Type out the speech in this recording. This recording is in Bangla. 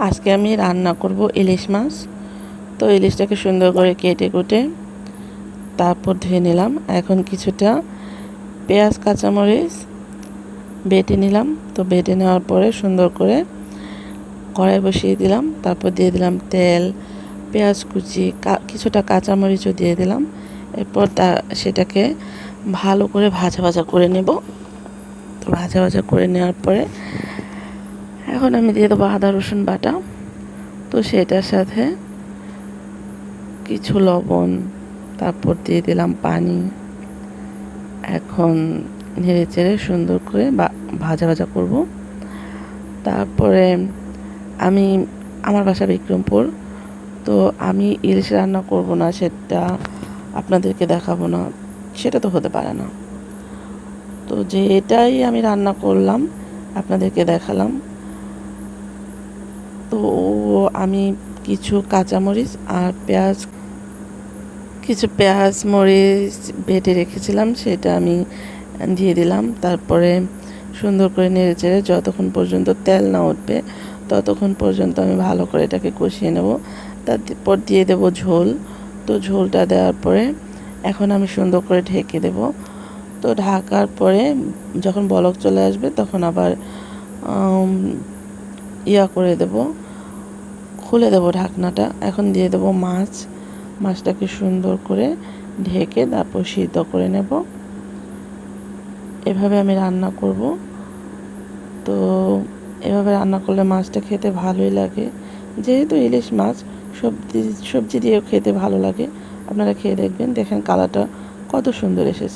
আজকে আমি রান্না করব ইলিশ মাছ। তো ইলিশটাকে সুন্দর করে কেটে কুটে তারপর ধুয়ে নিলাম। এখন কিছুটা পেঁয়াজ কাঁচামরিচ বেটে নিলাম। তো বেটে নেওয়ার পরে সুন্দর করে কড়াই বসিয়ে দিলাম। তারপর দিয়ে দিলাম তেল, পেঁয়াজ কুচি, কিছুটা কাঁচামরিচও দিয়ে দিলাম। এরপর সেটাকে ভালো করে ভাজা ভাজা করে নেব। তো ভাজা ভাজা করে নেওয়ার পরে এখন আমি দিয়ে দেবো আদা রসুন বাটা। তো সেটার সাথে কিছু লবণ, তারপর দিয়ে দিলাম পানি। এখন নেড়ে চেড়ে সুন্দর করে ভাজা ভাজা করব। তারপরে আমার বাসা বিক্রমপুর। তো আমি ইলিশ রান্না করব না, সেটা আপনাদেরকে দেখাবো না, সেটা তো হতে পারে না। তো যে এটাই আমি রান্না করলাম আপনাদেরকে দেখালাম। তো আমি কিছু কাঁচামরিচ আর কিছু পেঁয়াজ মরিচ বেটে রেখেছিলাম, সেটা আমি দিয়ে দিলাম। তারপরে সুন্দর করে নেড়ে চেড়ে যতক্ষণ পর্যন্ত তেল না উঠবে ততক্ষণ পর্যন্ত আমি ভালো করে এটাকে কষিয়ে নেব। তারপর দিয়ে দেব ঝোল। তো ঝোলটা দেওয়ার পরে এখন আমি সুন্দর করে ঢেকে দেব। তো ঢাকার পরে যখন বলক চলে আসবে তখন আবার করে দেব, খুলে দেব ঢাকনাটা। এখন দিয়ে দেব মাছটাকে সুন্দর করে ঢেকে তারপর সিদ্ধ করে নেব। এভাবে আমি রান্না করব। তো এভাবে রান্না করলে মাছটা খেতে ভালোই লাগে। যেহেতু ইলিশ মাছ, সবজি দিয়েও খেতে ভালো লাগে। আপনারা খেয়ে দেখবেন, দেখেন কালারটা কত সুন্দর এসেছে।